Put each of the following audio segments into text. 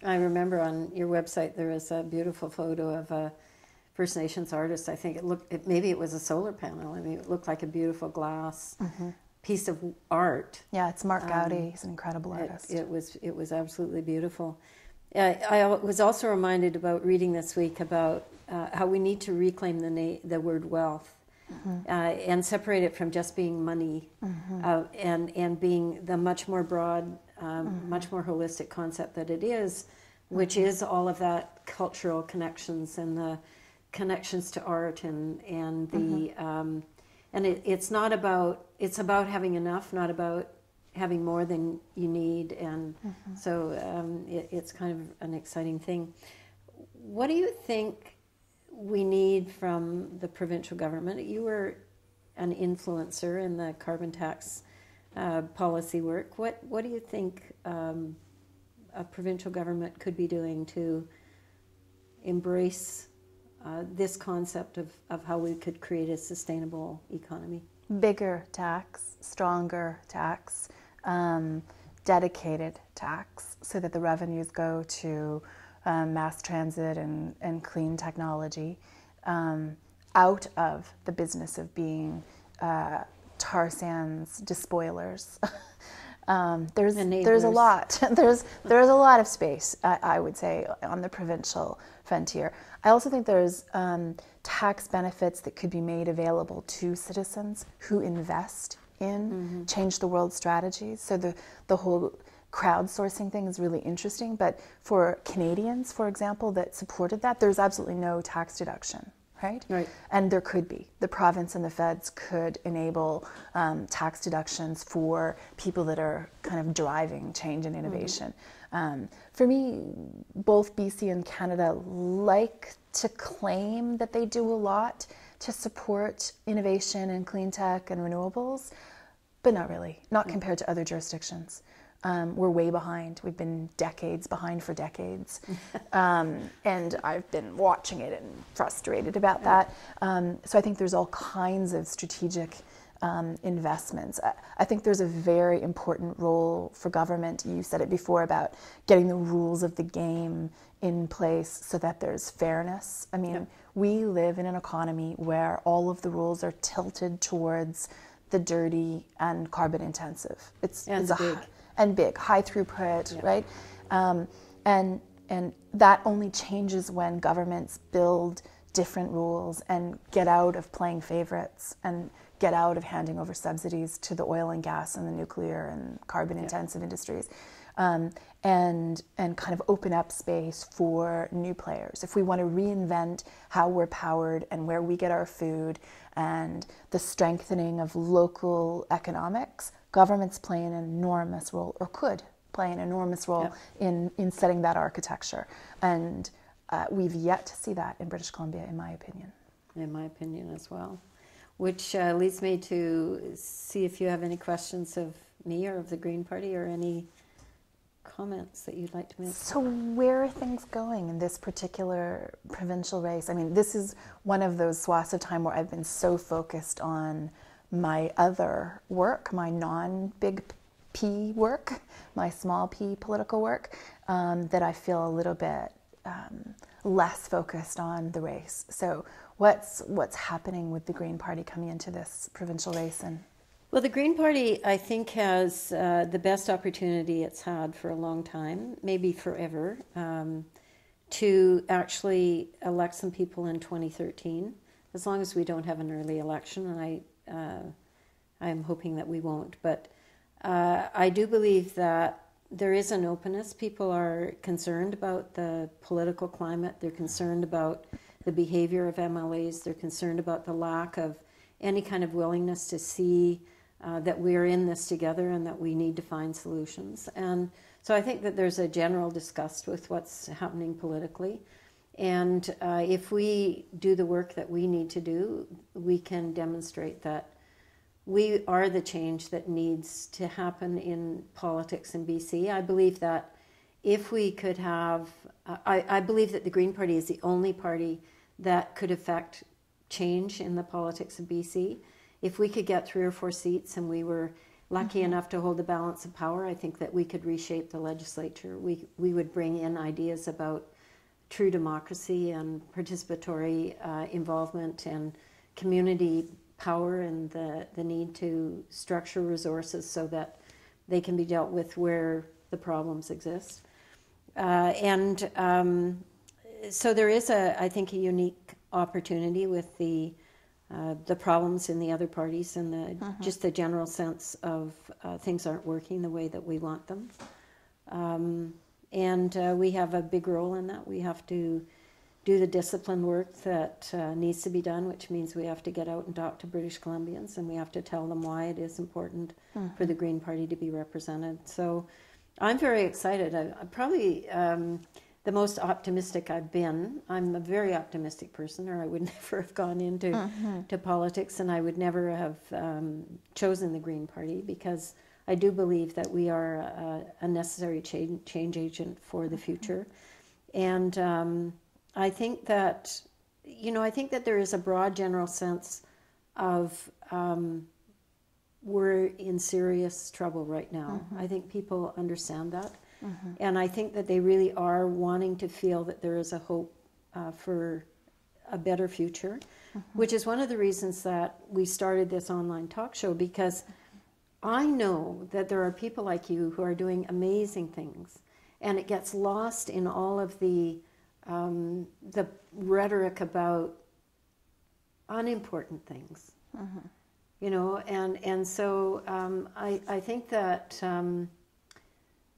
I remember on your website there was a beautiful photo of a First Nations artist. I think maybe it was a solar panel. I mean, it looked like a beautiful glass piece of art. Yeah, it's Mark Gowdy. He's an incredible artist. It was absolutely beautiful. I was also reminded about reading this week about how we need to reclaim the word wealth and separate it from just being money and being the much more broad, much more holistic concept that it is, which is all of that cultural connections and the connections to art and the it's about having enough, not about having more than you need, and so it's kind of an exciting thing. What do you think we need from the provincial government? You were an influencer in the carbon tax policy work. What do you think a provincial government could be doing to embrace this concept of how we could create a sustainable economy? Bigger tax, stronger tax, dedicated tax, so that the revenues go to mass transit and clean technology, out of the business of being tar sands despoilers. There's a lot. There's a lot of space, I would say, on the provincial frontier. I also think there's tax benefits that could be made available to citizens who invest in change the world strategies. So the whole crowdsourcing thing is really interesting. But for Canadians, for example, that supported that, there's absolutely no tax deduction. Right? And there could be. The province and the feds could enable tax deductions for people that are kind of driving change and innovation. For me, both BC and Canada like to claim that they do a lot to support innovation and clean tech and renewables, but not really, not compared to other jurisdictions. We're way behind. We've been decades behind for decades. And I've been watching it and frustrated about that. So I think there's all kinds of strategic investments. I think there's a very important role for government. You said it before about getting the rules of the game in place so that there's fairness. I mean, we live in an economy where all of the rules are tilted towards the dirty and carbon intensive. It's big, high throughput, right? And that only changes when governments build different rules and get out of playing favorites and get out of handing over subsidies to the oil and gas and the nuclear and carbon intensive industries, and kind of open up space for new players. If we want to reinvent how we're powered and where we get our food and the strengthening of local economics, governments play an enormous role, or could play an enormous role in setting that architecture. And we've yet to see that in British Columbia, in my opinion. In my opinion as well. Which leads me to see if you have any questions of me or of the Green Party, or any comments that you'd like to make. So where are things going in this particular provincial race? I mean, this is one of those swaths of time where I've been so focused on my other work, my non-big P work, my small p political work, that I feel a little bit less focused on the race. So what's happening with the Green Party coming into this provincial race? Well, the Green Party, I think, has the best opportunity it's had for a long time, maybe forever, to actually elect some people in 2013, as long as we don't have an early election, and I'm hoping that we won't. But I do believe that there is an openness. People are concerned about the political climate. They're concerned about the behavior of MLAs. They're concerned about the lack of any kind of willingness to see that we're in this together and that we need to find solutions. And so I think that there's a general disgust with what's happening politically. And if we do the work that we need to do, we can demonstrate that we are the change that needs to happen in politics in BC. I believe that if we could have, I believe that the Green Party is the only party that could affect change in the politics of BC. If we could get 3 or 4 seats and we were lucky enough to hold the balance of power, I think that we could reshape the legislature. We would bring in ideas about true democracy and participatory involvement and community power, and the need to structure resources so that they can be dealt with where the problems exist. So there is, I think, a unique opportunity with the problems in the other parties and just the general sense of things aren't working the way that we want them. We have a big role in that. We have to do the discipline work that needs to be done, which means we have to get out and talk to British Columbians, and we have to tell them why it is important for the Green Party to be represented. So I'm very excited. I'm probably the most optimistic I've been. I'm a very optimistic person, or I would never have gone into to politics, and I would never have chosen the Green Party, because I do believe that we are a necessary change agent for the future. And I think that, I think that there is a broad general sense of we're in serious trouble right now. I think people understand that. And I think that they really are wanting to feel that there is a hope for a better future, which is one of the reasons that we started this online talk show, because I know that there are people like you who are doing amazing things, and it gets lost in all of the rhetoric about unimportant things, and so I think that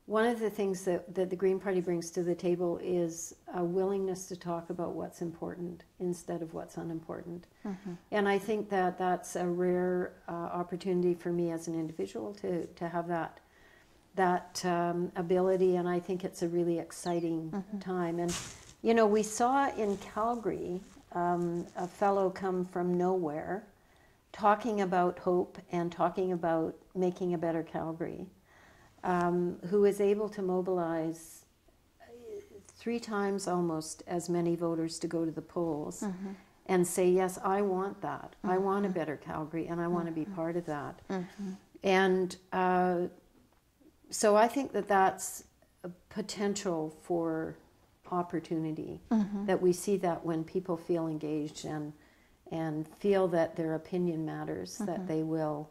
one of the things that the Green Party brings to the table is a willingness to talk about what's important instead of what's unimportant. And I think that that's a rare opportunity for me as an individual to have that ability, and I think it's a really exciting time. And we saw in Calgary a fellow come from nowhere talking about hope and talking about making a better Calgary, who was able to mobilize 3 times almost as many voters to go to the polls and say, yes, I want that. I want a better Calgary, and I want to be part of that. And so I think that that's a potential for opportunity, that we see that when people feel engaged and feel that their opinion matters, that they will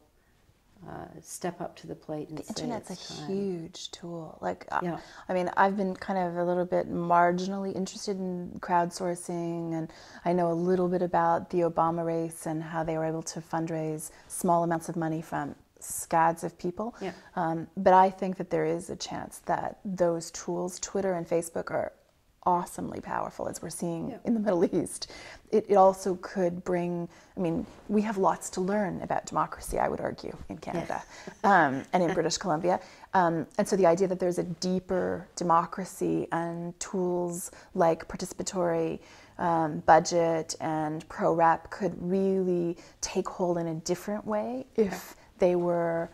step up to the plate and say, the internet's it's a time. huge tool. Yeah. I mean, I've been kind of a little bit marginally interested in crowdsourcing, and I know a little bit about the Obama race and how they were able to fundraise small amounts of money from scads of people. But I think that there is a chance that those tools, Twitter and Facebook, are awesomely powerful, as we're seeing in the Middle East. It also could bring, I mean, we have lots to learn about democracy, I would argue, in Canada and in British Columbia. And so the idea that there's a deeper democracy and tools like participatory budget and pro-rep could really take hold in a different way if they were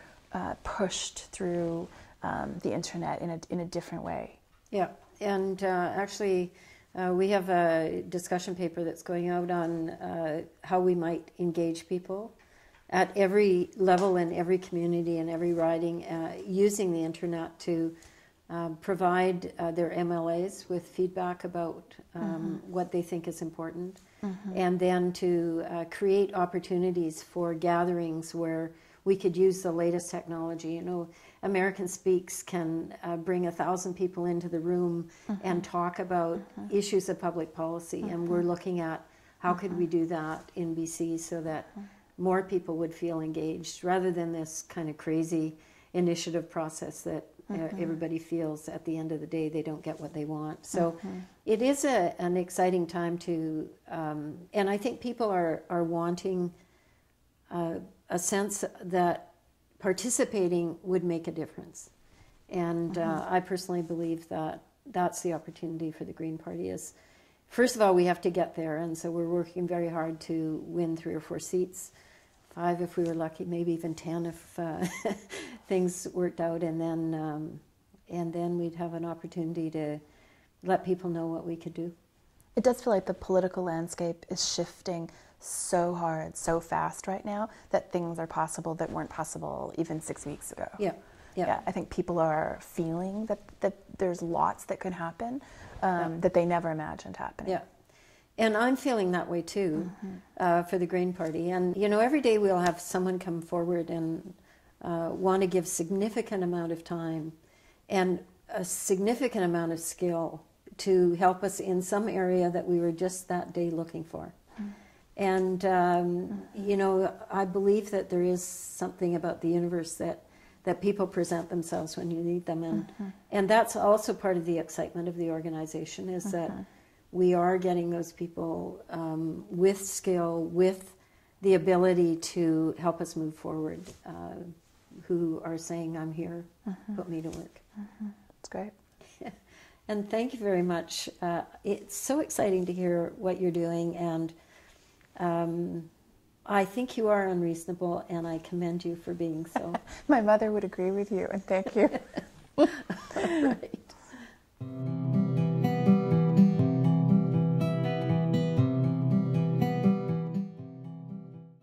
pushed through the internet in a different way. Yeah. And actually, we have a discussion paper that's going out on how we might engage people at every level in every community and every riding, using the internet to provide their MLAs with feedback about what they think is important, and then to create opportunities for gatherings where we could use the latest technology. American Speaks can bring 1,000 people into the room and talk about issues of public policy, and we're looking at how could we do that in BC so that more people would feel engaged, rather than this kind of crazy initiative process that everybody feels at the end of the day they don't get what they want. So it is an exciting time to, and I think people are wanting a sense that participating would make a difference. And I personally believe that that's the opportunity for the Green Party. Is, first of all, we have to get there, and so we're working very hard to win 3 or 4 seats, 5 if we were lucky, maybe even 10 if things worked out, and then we'd have an opportunity to let people know what we could do. It does feel like the political landscape is shifting so hard, so fast right now that things are possible that weren't possible even 6 weeks ago. Yeah. Yeah, I think people are feeling that there's lots that could happen that they never imagined happening. Yeah. And I'm feeling that way too for the Green Party. And, you know, every day we'll have someone come forward and want to give significant amount of time and a significant amount of skill to help us in some area that we were just that day looking for. And, you know, I believe that there is something about the universe that people present themselves when you need them. And that's also part of the excitement of the organization, is that we are getting those people with skill, with the ability to help us move forward, who are saying, I'm here, put me to work. That's great. And thank you very much. It's so exciting to hear what you're doing, and I think you are unreasonable, and I commend you for being so. My mother would agree with you, and thank you. Right.